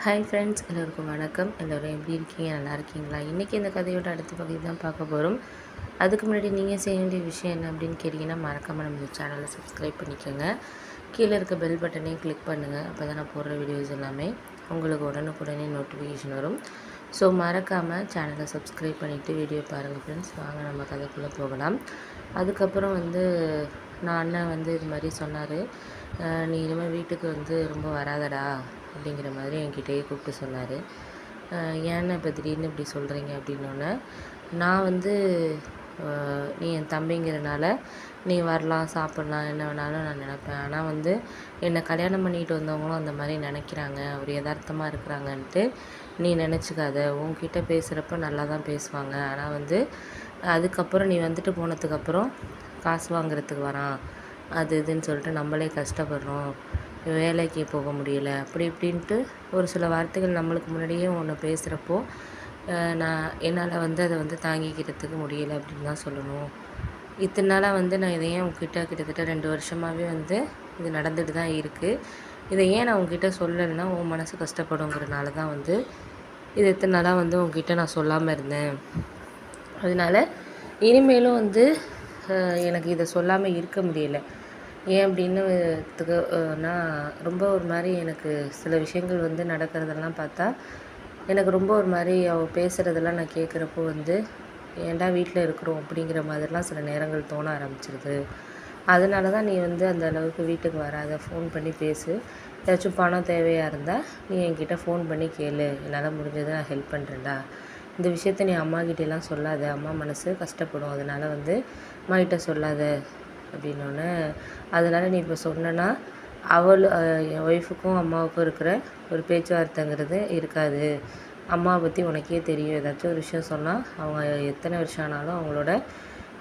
Hi friends, எல்லோருக்கும் வணக்கம். எல்லோரும் எப்படி இருக்கீங்க? நல்லா இருக்கீங்களா? இன்றைக்கி இந்த கதையோட அடுத்த பகுதி தான் பார்க்க போகிறோம். அதுக்கு முன்னாடி நீங்கள் செய்ய வேண்டிய விஷயம் என்ன அப்படின்னு கேட்டிங்கன்னா, மறக்காமல் நம்ம சேனலை சப்ஸ்கிரைப் பண்ணிக்கோங்க. கீழே இருக்க பெல் பட்டனையும் கிளிக் பண்ணுங்கள். அப்போ தான் நான் போடுற வீடியோஸ் எல்லாமே உங்களுக்கு உடனுக்குடனே நோட்டிஃபிகேஷன் வரும். ஸோ மறக்காமல் சேனலை சப்ஸ்கிரைப் பண்ணிவிட்டு வீடியோ பாருங்கள் ஃப்ரெண்ட்ஸ். வாங்க நம்ம கதைக்குள்ளே போகலாம். அதுக்கப்புறம் நான் அண்ணன் இது மாதிரி சொன்னார், நீ இனிமேல் வீட்டுக்கு ரொம்ப வராதடா அப்படிங்கிற மாதிரி என்கிட்டயே கூப்பிட்டு சொன்னார். ஏன்னு இப்போ திடீர்னு இப்படி சொல்கிறீங்க அப்படின்னோடனே, நான் நீ என் தம்பிங்கிறனால நீ வரலாம், சாப்பிட்லாம், என்ன வேணாலும் நான் நினப்பேன். ஆனால் என்னை கல்யாணம் பண்ணிட்டு வந்தவங்களும் அந்த மாதிரி நினைக்கிறாங்க, ஒரு யதார்த்தமாக இருக்கிறாங்கன்ட்டு நீ நினச்சிக்காத. உன்கிட்ட பேசுகிறப்ப நல்லா தான் பேசுவாங்க. ஆனால் அதுக்கப்புறம் நீ வந்துட்டு போனதுக்கப்புறம் காசு வாங்குறதுக்கு வரான், அது இதுன்னு சொல்லிட்டு நம்மளே கஷ்டப்படுறோம், வேலைக்கு போக முடியல, அப்படி இப்படின்ட்டு ஒரு சில வார்த்தைகள் நம்மளுக்கு முன்னாடியே ஒன்று பேசுகிறப்போ என்னால் அதை தாங்கிக்கிறதுக்கு முடியலை அப்படின்னு தான் சொல்லணும். இத்தனை நாளாக நான் இதை ஏன் உங்ககிட்ட கிட்டத்தட்ட 2 வருஷமாகவே இது நடந்துட்டு தான் இருக்குது. இதை ஏன் நான் உங்ககிட்ட சொல்லலைன்னா உன் மனசு கஷ்டப்படுங்கிறனால தான் இது இத்தனை நாளாக உங்ககிட்ட நான் சொல்லாமல் இருந்தேன். அதனால் இனிமேலும் எனக்கு இதை சொல்லாமல் இருக்க முடியலை. ஏன் அப்படின்னுத்துக்கு நான் ரொம்ப ஒரு மாதிரி எனக்கு சில விஷயங்கள் நடக்கிறதெல்லாம் பார்த்தா எனக்கு ரொம்ப ஒரு மாதிரி அவள் பேசுகிறதெல்லாம் நான் கேட்குறப்போ ஏன்டா வீட்டில் இருக்கிறோம் அப்படிங்கிற மாதிரிலாம் சில நேரங்கள் தோண ஆரம்பிச்சிருது. அதனால தான் நீ அந்த அளவுக்கு வீட்டுக்கு வராத, ஃபோன் பண்ணி பேசு. ஏதாச்சும் பணம் தேவையாக இருந்தால் நீ என்கிட்ட ஃபோன் பண்ணி கேளு, என்னால் முடிஞ்சதை நான் ஹெல்ப் பண்ணுறேன்டா. இந்த விஷயத்த நீ அம்மாக்கிட்டேலாம் சொல்லாத, அம்மா மனசு கஷ்டப்படும், அதனால் அம்மாக்கிட்ட சொல்லாத அப்படின்னோடனே, அதனால் நீ இப்போ சொன்னனா என் ஒய்ஃபுக்கும் அம்மாவுக்கும் இருக்கிற ஒரு பேச்சுவார்த்தைங்கிறது இருக்காது. அம்மாவை பற்றி உனக்கே தெரியும், ஏதாச்சும் ஒரு விஷயம் சொன்னால் அவங்க எத்தனை வருஷம் ஆனாலும் அவங்களோட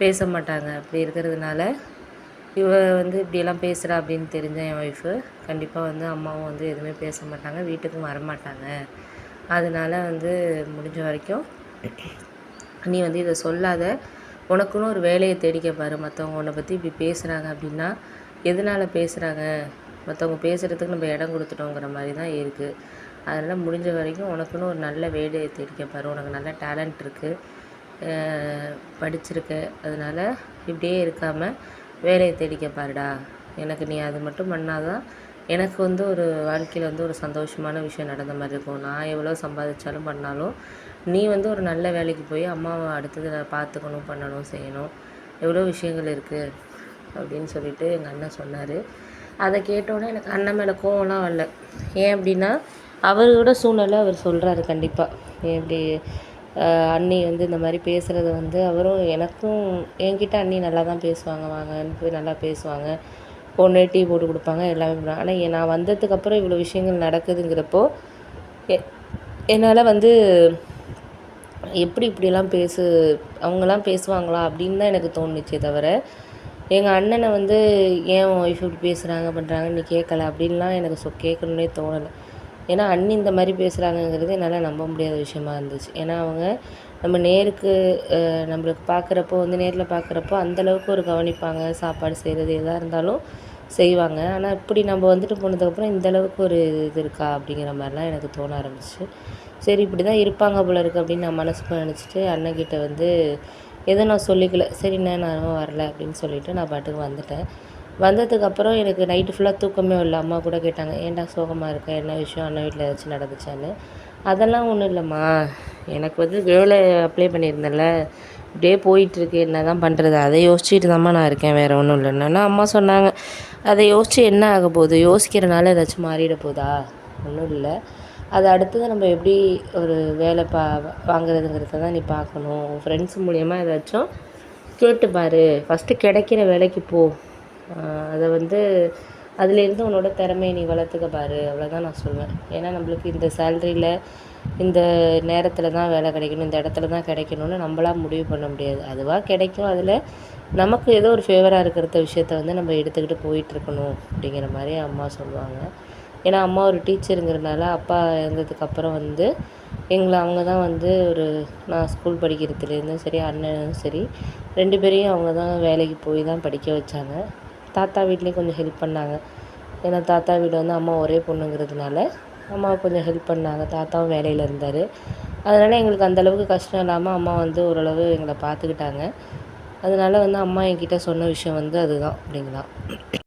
பேச மாட்டாங்க. அப்படி இருக்கிறதுனால இவ இப்படியெல்லாம் பேசுகிறா அப்படின்னு தெரிஞ்ச என் ஒய்ஃபு கண்டிப்பாக அம்மாவும் எதுவுமே பேச மாட்டாங்க, வீட்டுக்கும் வரமாட்டாங்க. அதனால் முடிஞ்ச வரைக்கும் நீ இதை சொல்லாத. உனக்குன்னு ஒரு வேலையை தேடிக்க பாரு. மற்றவங்க உன்னை பற்றி இப்படி பேசுகிறாங்க அப்படின்னா எதனால் பேசுகிறாங்க, மற்றவங்க பேசுகிறதுக்கு நம்ம இடம் கொடுத்துட்டோங்கிற மாதிரி தான் இருக்குது. அதனால் முடிஞ்ச வரைக்கும் உனக்குன்னு ஒரு நல்ல வேலையை தேடிக்க பாரு. உனக்கு நல்ல டேலண்ட் இருக்குது, படிச்சிருக்க. அதனால் இப்படியே இருக்காமல் வேலையை தேடிக்க பாருடா. எனக்கு நீ அது மட்டும் பண்ணாதான் எனக்கு ஒரு வாழ்க்கையில் ஒரு சந்தோஷமான விஷயம் நடந்த மாதிரி இருக்கும். நான் எவ்வளோ சம்பாதிச்சாலும் பண்ணாலும் நீ ஒரு நல்ல வேலைக்கு போய் அம்மாவை அடுத்தது பார்த்துக்கணும், பண்ணணும், செய்யணும், எவ்வளோ விஷயங்கள் இருக்குது அப்படின்னு சொல்லிட்டு எங்கள் அண்ணன் சொன்னார். அதை கேட்டோன்னே எனக்கு அண்ணன் மேலே கோவம்லாம் வரல. ஏன் அப்படின்னா அவரோட சூழ்நிலை அவர் சொல்கிறாரு. கண்டிப்பாக ஏன் இப்படி அண்ணி இந்த மாதிரி பேசுகிறது அவரும் எனக்கும் என்கிட்ட அண்ணி நல்லா தான் பேசுவாங்க, வாங்கன்னு போய் நல்லா பேசுவாங்க, பொண்ணு டீ போட்டு கொடுப்பாங்க, எல்லாமே பண்ணுவாங்க. ஆனால் நான் வந்ததுக்கப்புறம் இவ்வளோ விஷயங்கள் நடக்குதுங்கிறப்போ என்னால் எப்படி இப்படிலாம் அவங்களாம் பேசுவாங்களா அப்படின்னு தான் எனக்கு தோணுச்சே தவிர, எங்கள் அண்ணனை ஏன் ஒய்ஃப் இப்படி பேசுகிறாங்க பண்ணுறாங்கன்னு நீ கேட்கல அப்படின்லாம் எனக்கு கேட்கணுன்னே தோணலை. ஏன்னா அண்ணி இந்த மாதிரி பேசுகிறாங்கங்கிறது என்னால் நம்ப முடியாத விஷயமா இருந்துச்சு. ஏன்னா அவங்க நம்ம நேருக்கு நம்மளுக்கு பார்க்குறப்போ நேரில் பார்க்குறப்போ அந்தளவுக்கு ஒரு கவனிப்பாங்க, சாப்பாடு செய்கிறது எதாக இருந்தாலும் செய்வாங்க. ஆனால் இப்படி நம்ம வந்துட்டு போனதுக்கப்புறம் இந்தளவுக்கு ஒரு இது இருக்கா அப்படிங்கிற மாதிரிலாம் எனக்கு தோண ஆரம்பிச்சு. சரி இப்படி தான் இருப்பாங்க போல இருக்குது அப்படின்னு நான் மனசுக்கு நினச்சிட்டு அண்ணன்கிட்ட எதுவும் நான் சொல்லிக்கல. சரிண்ணே நான் வரல அப்படின்னு சொல்லிவிட்டு நான் பாட்டுக்கு வந்துட்டேன். வந்ததுக்கப்புறம் எனக்கு நைட்டு ஃபுல்லாக தூக்கமே இல்லை. அம்மா கூட கேட்டாங்க, ஏன்டா சோகமாக இருக்க, என்ன விஷயம், அண்ணன் வீட்டில் ஏதாச்சும் நடந்துச்சான்னு. அதெல்லாம் ஒன்றும் இல்லைம்மா, எனக்கு வேலை அப்ளை பண்ணியிருந்தேன்ல, இப்படியே போயிட்டுருக்கு, என்ன தான் பண்ணுறது, அதை யோசிச்சுட்டு தான்மா நான் இருக்கேன், வேறு ஒன்றும் இல்லைன்னா அம்மா சொன்னாங்க. அதை யோசித்து என்ன ஆக போகுது, யோசிக்கிறனால ஏதாச்சும் மாறிட போதா, ஒன்றும் இல்லை. அது அடுத்தது நம்ம எப்படி ஒரு வேலை வாங்குறதுங்கிறத தான் நீ பார்க்கணும். உன் ஃப்ரெண்ட்ஸ் மூலயமா ஏதாச்சும் கேட்டுப்பார். ஃபஸ்ட்டு கிடைக்கிற வேலைக்கு போ. அதை அதுலேருந்து உன்னோட திறமையை நீ வளர்த்துக்க பாரு, அவ்வளோதான் நான் சொல்லுவேன். ஏன்னா நம்மளுக்கு இந்த சேலரியில் இந்த நேரத்தில் தான் வேலை கிடைக்கணும், இந்த இடத்துல தான் கிடைக்கணும்னு நம்மளாக முடிவு பண்ண முடியாது. அதுவாக கிடைக்கும். அதில் நமக்கு ஏதோ ஒரு ஃபேவராக இருக்கிற விஷயத்த நம்ம எடுத்துக்கிட்டு போயிட்டுருக்கணும் அப்படிங்கிற மாதிரி அம்மா சொல்லுவாங்க. ஏன்னா அம்மா ஒரு டீச்சருங்கிறதுனால அப்பா இறந்ததுக்கப்புறம் எங்களை அவங்க தான் ஒரு நான் ஸ்கூல் படிக்கிறதுலேருந்தும் சரி, அண்ணனும் சரி, 2 பேரையும் அவங்க தான் வேலைக்கு போய் தான் படிக்க வச்சாங்க. தாத்தா வீட்லேயும் கொஞ்சம் ஹெல்ப் பண்ணாங்க. ஏன்னா தாத்தா வீடு அம்மா ஒரே பொண்ணுங்கிறதுனால அம்மாவுக்கு கொஞ்சம் ஹெல்ப் பண்ணாங்க. தாத்தாவும் வேலையில் இருந்தார். அதனால் எங்களுக்கு அந்தளவுக்கு கஷ்டம் இல்லாமல் அம்மா வந்து ஓரளவு எங்களை பார்த்துக்கிட்டாங்க. அதனால வந்து அம்மா என்கிட்ட சொன்ன விஷயம் வந்து அதுதான் அப்படிங்கலாம்.